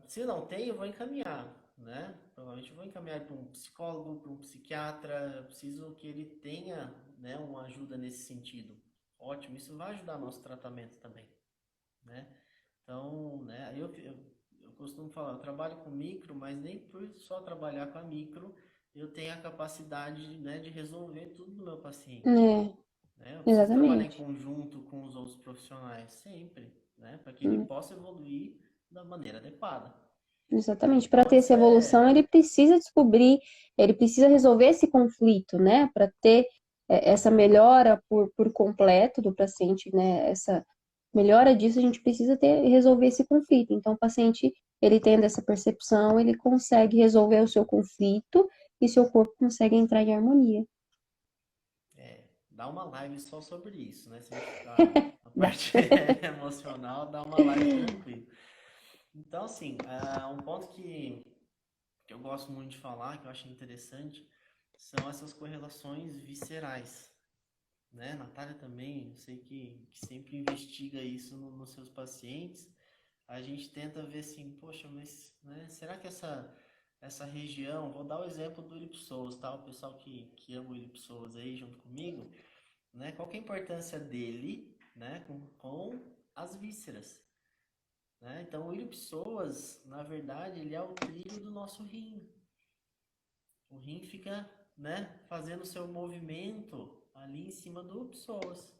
Se não tem, eu vou encaminhar, né? Provavelmente eu vou encaminhar para um psicólogo, para um psiquiatra. Eu preciso que ele tenha, né, uma ajuda nesse sentido. Ótimo, isso vai ajudar nosso tratamento também, né? Então, né, eu costumo falar, eu trabalho com micro, mas nem por só trabalhar com a micro eu tenho a capacidade, né, de resolver tudo do meu paciente, É, né? Eu preciso trabalhar em exatamente. conjunto com os outros profissionais sempre, né, para que ele Hum, possa evoluir da maneira adequada. Exatamente. Para Então, ter isso essa evolução, ele precisa descobrir, ele precisa resolver esse conflito, né? Para ter essa melhora por completo do paciente, né? Essa melhora disso, a gente precisa resolver esse conflito. Então, o paciente, ele tendo essa percepção, ele consegue resolver o seu conflito e seu corpo consegue entrar em harmonia. dá uma live só sobre isso, né? Se a gente ficar na Dá. parte emocional, dá uma live tranquilo. Então, assim, um ponto que eu gosto muito de falar, que eu acho interessante, são essas correlações viscerais, né? Natália também, eu sei que sempre investiga isso nos seus pacientes. A gente tenta ver assim, poxa, mas né, será que essa região, vou dar o exemplo do iliopsoas, tá? O pessoal que ama o iliopsoas aí junto comigo, né? Qual que é a importância dele, né, com as vísceras, né? Então, o iliopsoas, na verdade, ele é o trilho do nosso rim. O rim fica, né, fazendo o seu movimento ali em cima do psoas.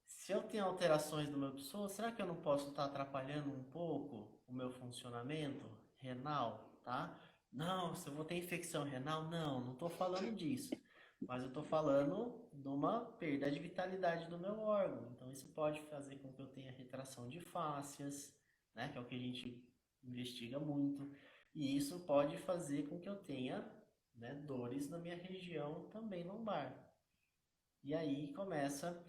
Se eu tenho alterações no meu psoas, será que eu não posso estar atrapalhando um pouco o meu funcionamento renal, tá? Não, se eu vou ter infecção renal, não estou falando disso. Mas eu estou falando de uma perda de vitalidade do meu órgão. Então isso pode fazer com que eu tenha retração de fáscias, né, que é o que a gente investiga muito. E isso pode fazer com que eu tenha, né, dores na minha região também lombar. E aí começa.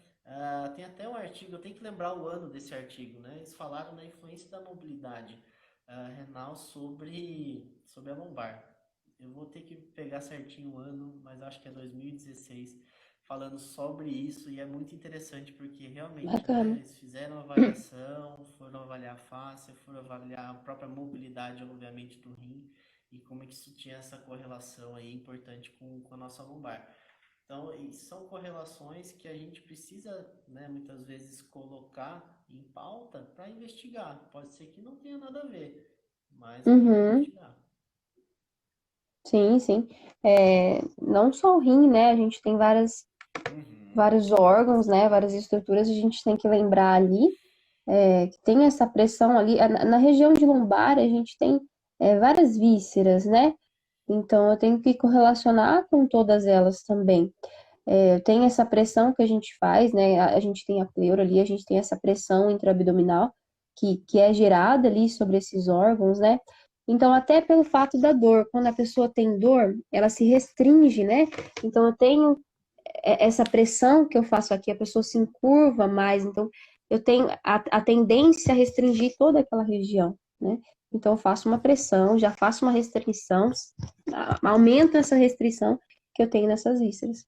Tem até um artigo, eu tenho que lembrar o ano desse artigo, né? Eles falaram da influência da mobilidade renal sobre a lombar. Eu vou ter que pegar certinho o ano, mas acho que é 2016, falando sobre isso, e é muito interessante porque realmente, né, Bacana. eles fizeram avaliação, foram avaliar a face, foram avaliar a própria mobilidade, obviamente, do rim, e como é que isso tinha essa correlação aí importante com a nossa lombar. Então, são correlações que a gente precisa, né, muitas vezes colocar em pauta para investigar. Pode ser que não tenha nada a ver, mas é bom Uhum. investigar. Sim, sim. Não só o rim, né? A gente tem Uhum. vários órgãos, né? Várias estruturas, a gente tem que lembrar ali que tem essa pressão ali. Na região de lombar, a gente tem várias vísceras, né? Então, eu tenho que correlacionar com todas elas também. Tem essa pressão que a gente faz, né? A gente tem a pleura ali, a gente tem essa pressão intraabdominal que é gerada ali sobre esses órgãos, né? Então, até pelo fato da dor, quando a pessoa tem dor, ela se restringe, né? Então, eu tenho essa pressão que eu faço aqui, a pessoa se encurva mais, então eu tenho a tendência a restringir toda aquela região, né? Então, eu faço uma pressão, já faço uma restrição, aumento essa restrição que eu tenho nessas vísceras.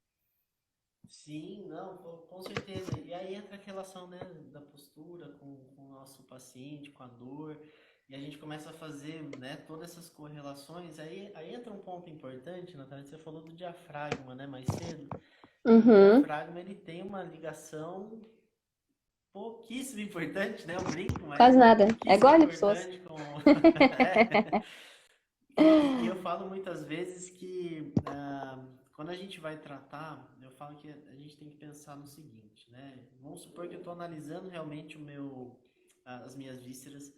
Sim, não, com certeza. E aí entra a relação, né, da postura com o nosso paciente, com a dor, e a gente começa a fazer, né, todas essas correlações. Aí entra um ponto importante, Natália, você falou do diafragma, né, mais cedo. E o Uhum, diafragma, ele tem uma ligação pouquíssimo importante, né? Eu brinco, mas quase nada. É pouquíssimo igual a pessoas. importante com. É. E eu falo muitas vezes que quando a gente vai tratar, eu falo que a gente tem que pensar no seguinte, né? Vamos supor que eu estou analisando realmente as minhas vísceras,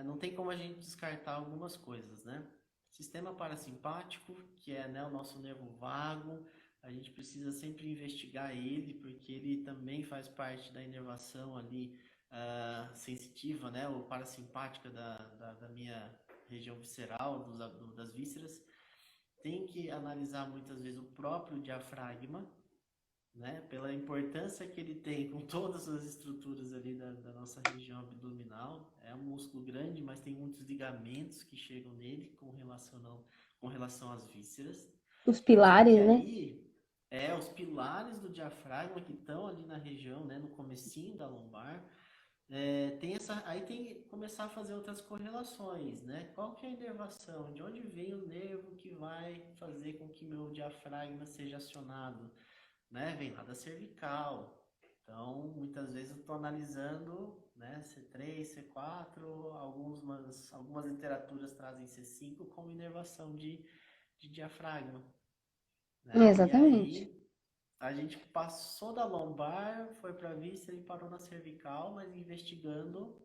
não tem como a gente descartar algumas coisas, né? Sistema parasimpático, que é, né, o nosso nervo vago, a gente precisa sempre investigar ele, porque ele também faz parte da inervação ali sensitiva, né? Ou parasimpática da minha região visceral, das vísceras. Tem que analisar muitas vezes o próprio diafragma, né? Pela importância que ele tem com todas as estruturas ali da nossa região abdominal. É um músculo grande, mas tem muitos ligamentos que chegam nele com relação às vísceras. Os Só que pilares, né? aí os pilares do diafragma que estão ali na região, né, no comecinho da lombar, aí tem que começar a fazer outras correlações, né? Qual que é a inervação? De onde vem o nervo que vai fazer com que meu diafragma seja acionado? Né? Vem lá da cervical. Então, muitas vezes eu estou analisando, né, C3, C4, algumas literaturas trazem C5 como inervação de diafragma, né? E Exatamente. aí a gente passou da lombar, foi para a víscera e parou na cervical, mas investigando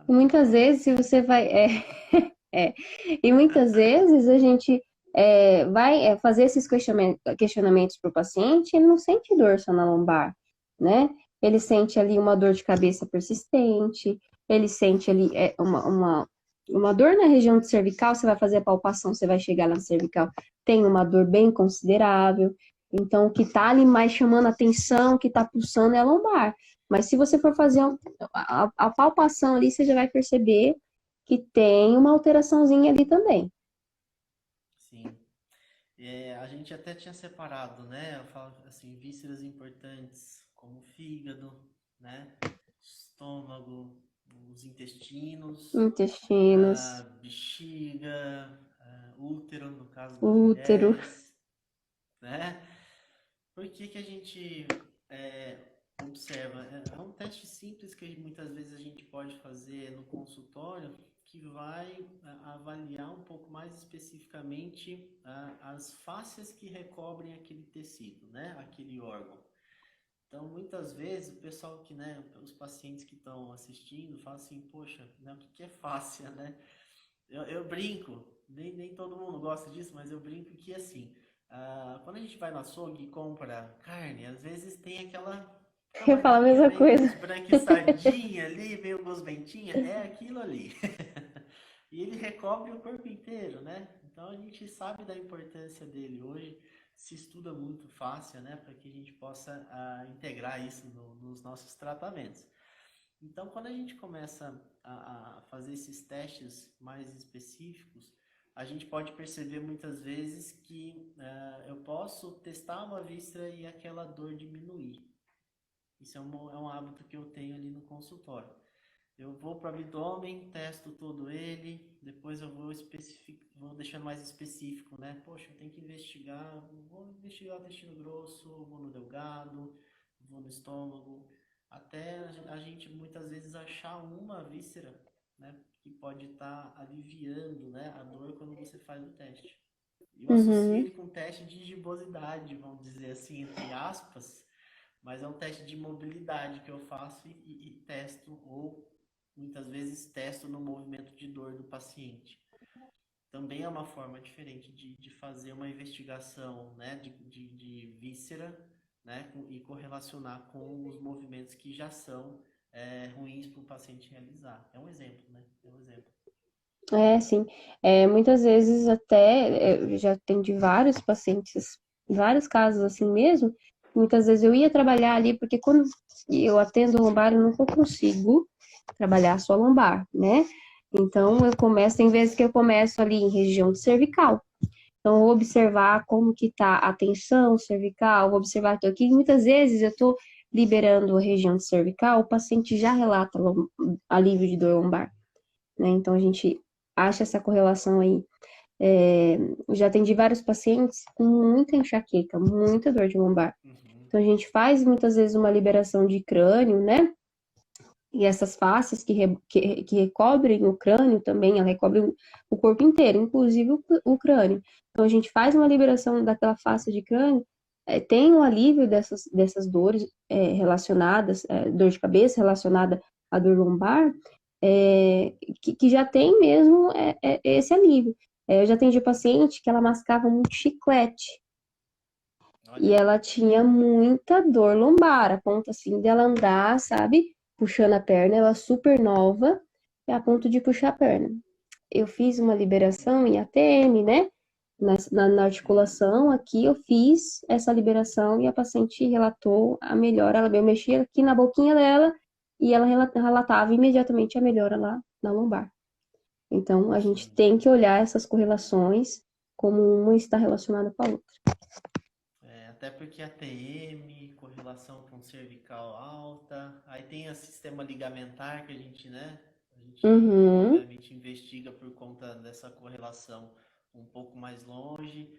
E muitas a vezes, se você vai. É, e muitas vezes a gente vai fazer esses questionamentos para o paciente, ele não sente dor só na lombar, né? Ele sente ali uma dor de cabeça persistente, ele sente ali uma dor na região de cervical, você vai fazer a palpação, você vai chegar na cervical, tem uma dor bem considerável. Então, o que está ali mais chamando a atenção, o que está pulsando é a lombar. Mas se você for fazer a palpação ali, você já vai perceber que tem uma alteraçãozinha ali também. sim. A gente até tinha separado, né? Eu falo assim, vísceras importantes como fígado, né? Estômago, os intestinos, Intestinos, bexiga, útero, no caso das útero. mulheres, né? Por que que a gente observa? É um teste simples que muitas vezes a gente pode fazer no consultório que vai avaliar um pouco mais especificamente as fáscias que recobrem aquele tecido, né? Aquele órgão. Então, muitas vezes, o pessoal que, né, os pacientes que estão assistindo falam assim, poxa, né, o que que é fáscia, né? Eu brinco, nem todo mundo gosta disso, mas eu brinco que assim, quando a gente vai no açougue e compra carne, às vezes tem aquela Eu falo a camadinha mesma meio coisa. esbranquiçadinha ali, meio gosmentinha, é aquilo ali. E ele recobre o corpo inteiro, né? Então a gente sabe da importância dele hoje, se estuda muito fácil, né, para que a gente possa integrar isso nos nossos tratamentos. Então, quando a gente começa a fazer esses testes mais específicos, a gente pode perceber muitas vezes que eu posso testar uma víscera e aquela dor diminuir. Isso é um hábito que eu tenho ali no consultório. Eu vou para o abdômen, testo todo ele, depois eu vou deixando mais específico, né? Poxa, eu tenho que investigar, vou investigar o intestino grosso, vou no delgado, vou no estômago, até a gente muitas vezes achar uma víscera, né? Que pode estar aliviando, né, a dor quando você faz o teste. Eu associo Uhum, ele com um teste de gibosidade, vamos dizer assim, entre aspas, mas é um teste de mobilidade que eu faço e testo, ou muitas vezes testo no movimento de dor do paciente. Também é uma forma diferente de fazer uma investigação, né, de víscera, né, e correlacionar com os movimentos que já são ruins para o paciente realizar. É um exemplo, né? É um exemplo. sim. Muitas vezes até eu já atendi vários pacientes, vários casos assim mesmo. Muitas vezes eu ia trabalhar ali, porque quando eu atendo lombar, eu nunca consigo trabalhar só lombar, né? Então eu começo, tem vezes que eu começo ali em região cervical. Então, eu vou observar como que tá a tensão cervical, vou observar aquilo aqui. Muitas vezes eu estou liberando a região cervical, o paciente já relata alívio de dor lombar, né? Então, a gente acha essa correlação aí. É, já atendi vários pacientes com muita enxaqueca, muita dor de lombar. Uhum. Então, a gente faz muitas vezes uma liberação de crânio, né? E essas faces que recobrem o crânio também, ela recobre o corpo inteiro, inclusive o crânio. Então, a gente faz uma liberação daquela face de crânio, tem um alívio dessas dores relacionadas, dor de cabeça relacionada à dor lombar, que já tem mesmo esse alívio. Eu já atendi paciente que ela mascava muito chiclete, e Olha aí. ela tinha muita dor lombar, a ponto assim dela andar, sabe? Puxando a perna, ela super nova, a ponto de puxar a perna. Eu fiz uma liberação em ATM, né? Na Uhum. articulação aqui, eu fiz essa liberação e a paciente relatou a melhora. Eu mexi aqui na boquinha dela e ela relatava imediatamente a melhora lá na lombar. Então, a gente Sim. tem que olhar essas correlações como uma está relacionada com a outra. Até porque a TM, correlação com cervical alta, aí tem o sistema ligamentar que a gente, né? A gente Uhum, obviamente investiga por conta dessa correlação um pouco mais longe.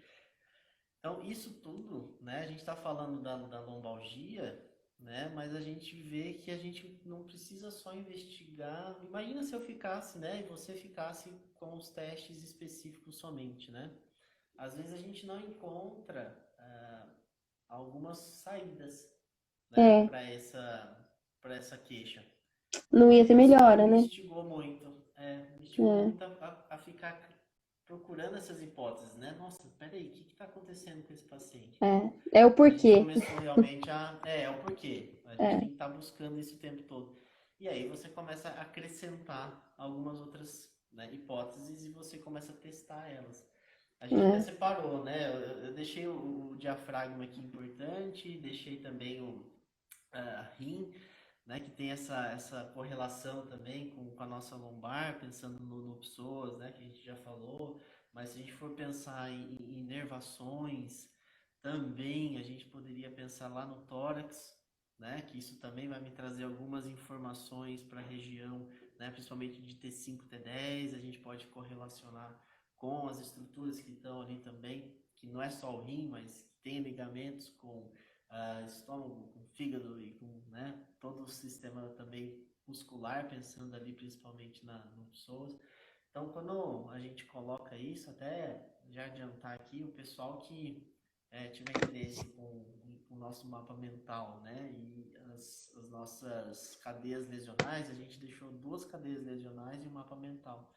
Então, isso tudo, né? A gente está falando da lombalgia, né? Mas a gente vê que a gente não precisa só investigar. Imagina se eu ficasse, né? E você ficasse com os testes específicos somente, né? Às vezes a gente não encontra algumas saídas, né, é, para essa queixa. não E ia aí ter isso melhora, né? me instigou É, muito a ficar procurando essas hipóteses, né? Nossa, peraí, o que está acontecendo com esse paciente? é o A gente porquê. começou realmente é o porquê. A gente tem É, que estar buscando isso o tempo todo. E aí você começa a acrescentar algumas outras, né, hipóteses e você começa a testar elas. A gente até é, separou, né? Eu deixei o diafragma aqui importante, deixei também o rim, né? Que tem essa correlação também com a nossa lombar, pensando no psoas, né? Que a gente já falou. Mas se a gente for pensar em inervações, também a gente poderia pensar lá no tórax, né? Que isso também vai me trazer algumas informações para a região, né? Principalmente de T5, T10, a gente pode correlacionar com as estruturas que estão ali também, que não é só o rim, mas que tem ligamentos com estômago, com fígado e com, né, todo o sistema também muscular, pensando ali principalmente no psoas. Então, quando a gente coloca isso, até já adiantar aqui, o pessoal que tiver interesse com o nosso mapa mental, né, e as nossas cadeias lesionais, a gente deixou 2 cadeias lesionais e um mapa mental,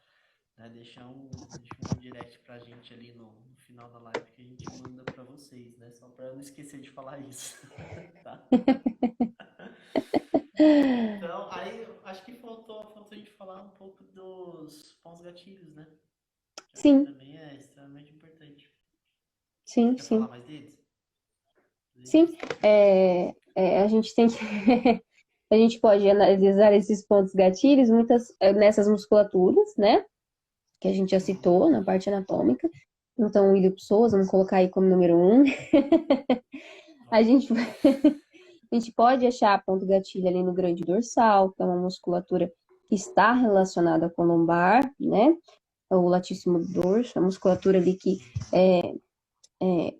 né, deixa um direct pra gente ali no final da live que a gente manda pra vocês, né, só pra não esquecer de falar isso, tá? Então, aí acho que faltou a gente falar um pouco dos pontos gatilhos, né? Que acho que Sim, também é extremamente importante. Você sim, quer falar sim. mais deles? Sim, Deles? a gente tem que. A gente pode analisar esses pontos gatilhos nessas musculaturas, né? Que a gente já Uhum. citou na parte anatômica. Então, o ilho-psoas, vamos colocar aí como número um. A Ó, gente, a gente pode achar ponto gatilho ali no grande dorsal, que é uma musculatura que está relacionada com a lombar, né? O latíssimo dorso, a musculatura ali que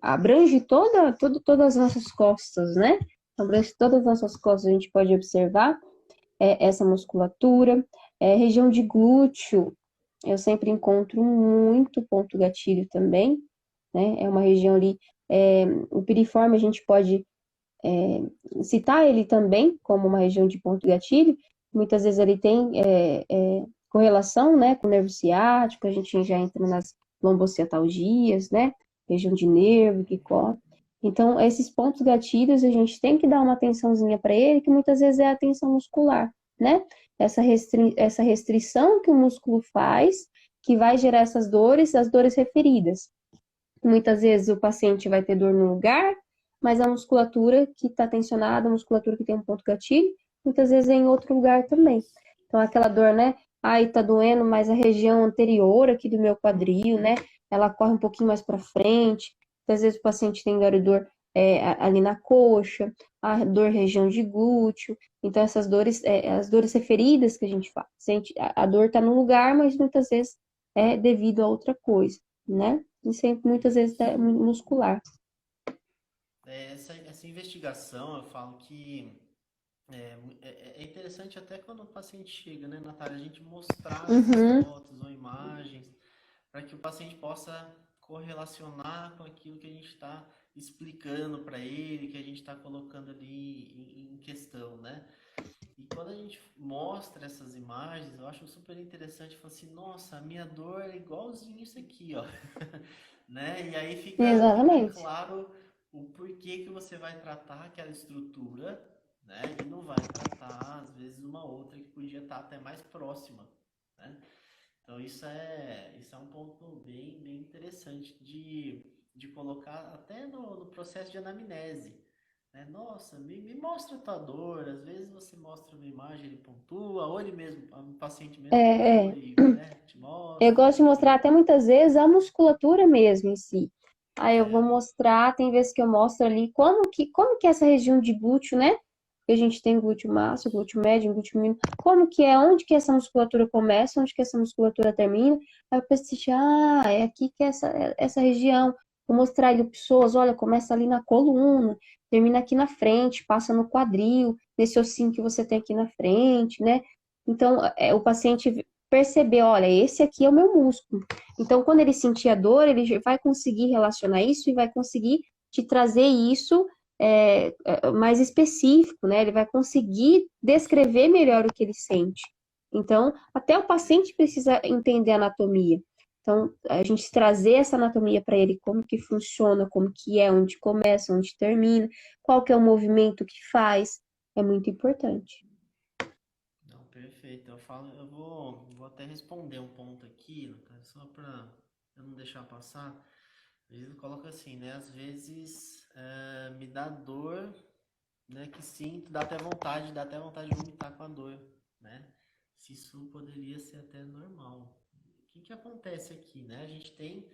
abrange todas as nossas costas, né? Abrange todas as nossas costas, a gente pode observar essa musculatura. Região de glúteo, eu sempre encontro muito ponto gatilho também, né? É uma região ali, o piriforme a gente pode citar ele também como uma região de ponto gatilho. Muitas vezes ele tem correlação, né, com o nervo ciático, a gente já entra nas lombociatalgias, né, região de nervo que corre. Então, esses pontos gatilhos, a gente tem que dar uma atençãozinha para ele, que muitas vezes é a tensão muscular, né? Essa restrição que o músculo faz, que vai gerar essas dores, as dores referidas. Muitas vezes o paciente vai ter dor no lugar, mas a musculatura que está tensionada, a musculatura que tem um ponto gatilho, muitas vezes é em outro lugar também. Então, aquela dor, né? Ai, tá doendo, mas a região anterior aqui do meu quadril, né? Ela corre um pouquinho mais para frente. Às vezes o paciente tem dor ali na coxa, a dor região de glúteo. Então, essas dores, as dores referidas que a gente faz. A dor está no lugar, mas muitas vezes é devido a outra coisa, né? E sempre, muitas vezes, isso. muscular. Essa investigação, eu falo que é interessante até quando o paciente chega, né, Natália? A gente mostrar essas Uhum, fotos ou imagens para que o paciente possa correlacionar com aquilo que a gente está explicando para ele, que a gente está colocando ali em questão, né? E quando a gente mostra essas imagens, eu acho super interessante, falar assim, nossa, a minha dor é igualzinho isso aqui, ó, né? E aí fica exatamente. claro o porquê que você vai tratar aquela estrutura, né? E não vai tratar, às vezes, uma outra que podia estar até mais próxima, né? Então isso é um ponto bem interessante de colocar até no processo de anamnese. Né? Nossa, me mostra a tua dor. Às vezes você mostra uma imagem, ele pontua, ou ele mesmo, o paciente mesmo É, pontua é. e, né, te Eu mostra, gosto de mostrar enfim. até muitas vezes a musculatura mesmo em si. Aí eu vou É, mostrar, tem vezes que eu mostro ali como que é essa região de glúteo, né? Que a gente tem glúteo maço, glúteo médio, glúteo mínimo. Como que é, onde que essa musculatura começa, onde que essa musculatura termina. Aí o paciente, é aqui que é essa região. Vou mostrar ele pessoas, olha, começa ali na coluna, termina aqui na frente, passa no quadril, nesse ossinho que você tem aqui na frente, né? Então, o paciente perceber, olha, esse aqui é o meu músculo. Então, quando ele sentir a dor, ele vai conseguir relacionar isso e vai conseguir te trazer isso mais específico, né? Ele vai conseguir descrever melhor o que ele sente. Então, até o paciente precisa entender a anatomia. Então, a gente trazer essa anatomia para ele, como que funciona, como que é, onde começa, onde termina, qual que é o movimento que faz, é muito importante. não, perfeito. Eu vou até responder um ponto aqui, Natália, só para eu não deixar passar. Às vezes eu coloco assim, né? Às vezes me dá dor, né, que sinto, dá até vontade de vomitar com a dor, né? Se isso poderia ser até normal. O que que acontece aqui, né? A gente tem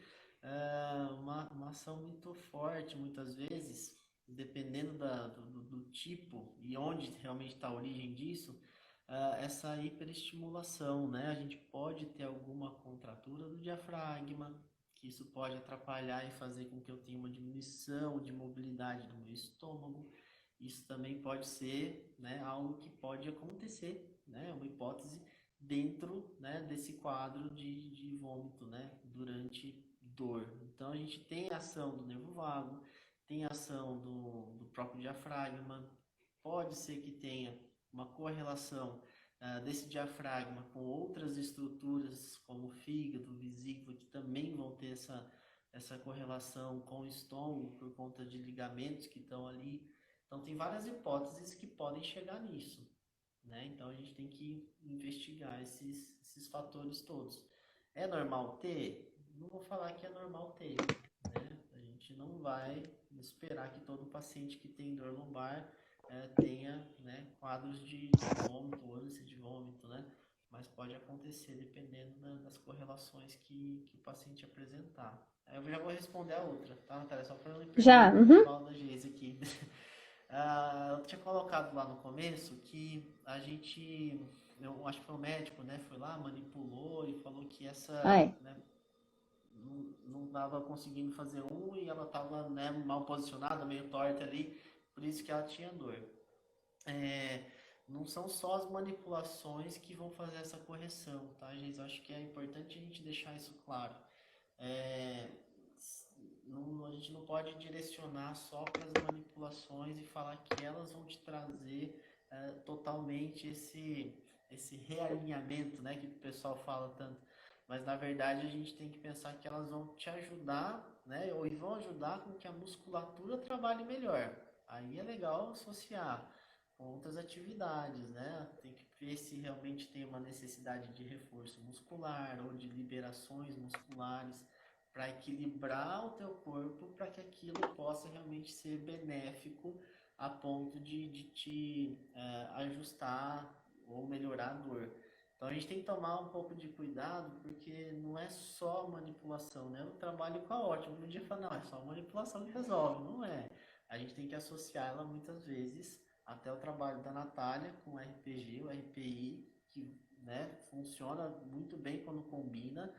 uma ação muito forte, muitas vezes, dependendo do tipo e onde realmente está a origem disso, essa hiperestimulação, né? A gente pode ter alguma contratura do diafragma, que isso pode atrapalhar e fazer com que eu tenha uma diminuição de mobilidade do meu estômago. Isso também pode ser, né, algo que pode acontecer, né? Uma hipótese dentro, né, desse quadro de vômito, né, durante dor. Então a gente tem a ação do nervo vago, tem a ação do próprio diafragma, pode ser que tenha uma correlação desse diafragma com outras estruturas, como o fígado, vesícula, que também vão ter essa correlação com o estômago por conta de ligamentos que estão ali. Então, tem várias hipóteses que podem chegar nisso, né? Então, a gente tem que investigar esses fatores todos. É normal ter? Não vou falar que é normal ter, né? A gente não vai esperar que todo paciente que tem dor lombar tenha, né, quadros de vômito, ânsia de vômito, né? Mas pode acontecer dependendo das correlações que o paciente apresentar. Aí eu já vou responder a outra, tá, Natália? Só para não me perder Já, no uhum. embalo da Geise aqui. Eu tinha colocado lá no começo que a gente, eu acho que foi o médico, né, foi lá, manipulou e falou que Ah, essa, é. né, não estava conseguindo fazer e ela estava, né, mal posicionada, meio torta ali, por isso que ela tinha dor. É, não são só as manipulações que vão fazer essa correção, tá, gente? Eu acho que é importante a gente deixar isso claro. É, a gente não pode direcionar só para as manipulações e falar que elas vão te trazer totalmente esse realinhamento, né, que o pessoal fala tanto. Mas na verdade a gente tem que pensar que elas vão te ajudar, né, ou vão ajudar com que a musculatura trabalhe melhor. Aí é legal associar com outras atividades, né? Tem que ver se realmente tem uma necessidade de reforço muscular ou de liberações musculares para equilibrar o teu corpo para que aquilo possa realmente ser benéfico a ponto de te ajustar ou melhorar a dor. Então a gente tem que tomar um pouco de cuidado porque não é só manipulação, né? Eu trabalho com a ótima, um dia fala, não, é só manipulação que resolve, não é. A gente tem que associar ela muitas vezes até o trabalho da Natália com o RPG, o RPI, que, né, funciona muito bem quando combina.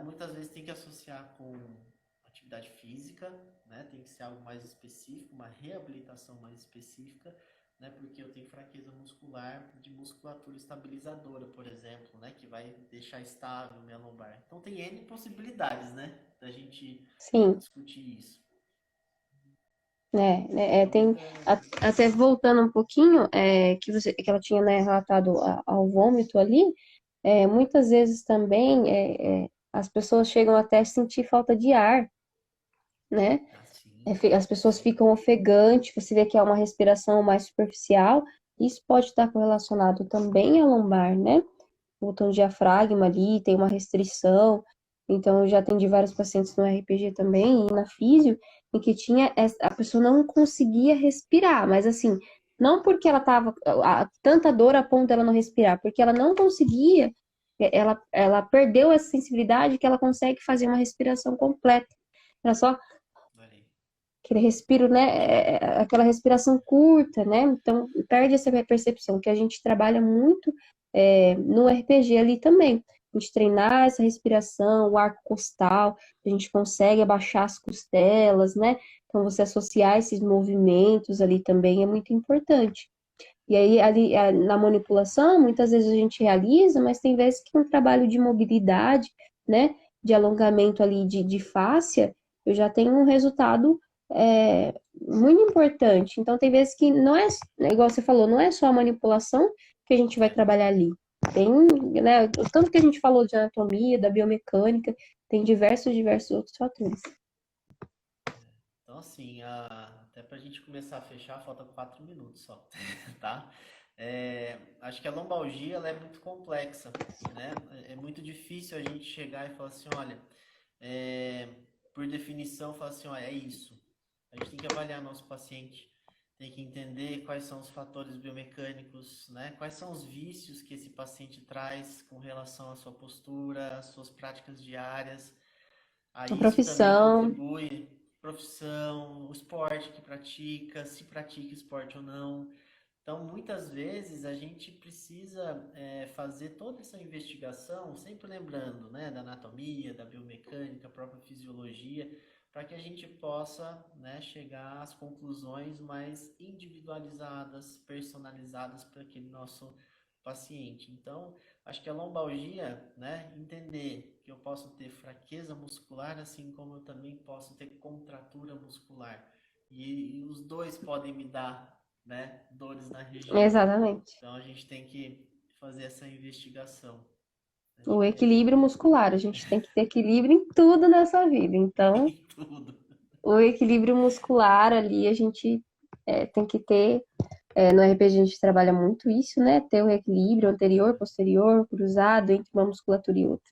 Muitas vezes tem que associar com atividade física, né? Tem que ser algo mais específico, uma reabilitação mais específica, né? Porque eu tenho fraqueza muscular de musculatura estabilizadora, por exemplo, né? Que vai deixar estável minha lombar. Então tem N possibilidades, né? Da gente Sim. discutir isso. Então, Tem até voltando um pouquinho, que ela tinha, né, relatado ao vômito ali, muitas vezes também as pessoas chegam até a sentir falta de ar, né? assim, As pessoas ficam ofegantes, você vê que é uma respiração mais superficial, isso pode estar correlacionado também à lombar, né? O botão diafragma ali tem uma restrição. Então, eu já atendi vários pacientes no RPG também e na físio, em que a pessoa não conseguia respirar, mas assim, não porque ela tava tanta dor a ponto dela não respirar, porque ela não conseguia, ela perdeu essa sensibilidade que ela consegue fazer uma respiração completa. Era só olha. aquele respiro, né? Aquela respiração curta, né? Então, perde essa percepção, que a gente trabalha muito no RPG ali também. A gente treinar essa respiração, o arco costal, a gente consegue abaixar as costelas, né? Então, você associar esses movimentos ali também é muito importante. E aí, ali, na manipulação, muitas vezes a gente realiza, mas tem vezes que um trabalho de mobilidade, né? De alongamento ali de fáscia, eu já tenho um resultado muito importante. Então, tem vezes que não é, igual você falou, não é só a manipulação que a gente vai trabalhar ali. Tem, né, o tanto que a gente falou de anatomia, da biomecânica, tem diversos outros fatores. Então, assim, até para a gente começar a fechar, falta 4 minutos só, tá? Acho que a lombalgia ela é muito complexa, né? É muito difícil a gente chegar e falar assim, olha, é, por definição, falar assim, olha, é isso. A gente tem que avaliar nosso paciente, tem que entender quais são os fatores biomecânicos, né? Quais são os vícios que esse paciente traz com relação à sua postura, às suas práticas diárias. A Aí isso também profissão, contribui. profissão, o esporte que pratica, se pratica esporte ou não. Então, muitas vezes a gente precisa fazer toda essa investigação, sempre lembrando, né, da anatomia, da biomecânica, própria fisiologia, para que a gente possa, né, chegar às conclusões mais individualizadas, personalizadas para aquele nosso paciente. Então, acho que a lombalgia, né, entender que eu posso ter fraqueza muscular, assim como eu também posso ter contratura muscular. E os dois podem me dar, né, dores na região. Exatamente. Então, a gente tem que fazer essa investigação. Acho O que é isso. equilíbrio muscular, a gente tem que ter equilíbrio em tudo nessa vida. Então, Em tudo. o equilíbrio muscular ali a gente tem que ter. No RPG a gente trabalha muito isso, né? Ter o equilíbrio anterior, posterior, cruzado entre uma musculatura e outra.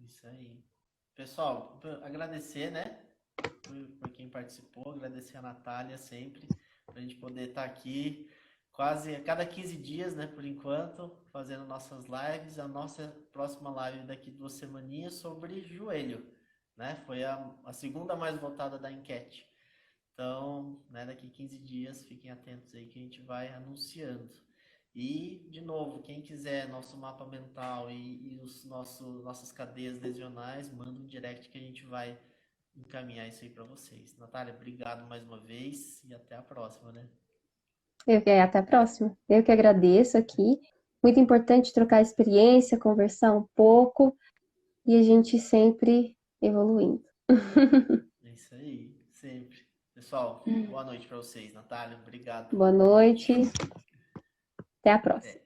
Isso aí. Pessoal, agradecer, né, por quem participou, agradecer a Natália sempre, para a gente poder estar aqui quase a cada 15 dias, né, por enquanto, fazendo nossas lives. A nossa próxima live daqui 2 semaninhas sobre joelho, né? Foi a segunda mais votada da enquete. Então, né, daqui 15 dias, fiquem atentos aí que a gente vai anunciando. E, de novo, quem quiser nosso mapa mental e os nossas cadeias lesionais, manda um direct que a gente vai encaminhar isso aí para vocês. Natália, obrigado mais uma vez e até a próxima, né? Até a próxima. Eu que agradeço aqui. Muito importante trocar experiência, conversar um pouco e a gente sempre evoluindo. É isso aí, sempre. Pessoal, boa noite para vocês. Natália, obrigado. Boa Boa noite. noite. Até a próxima. Até.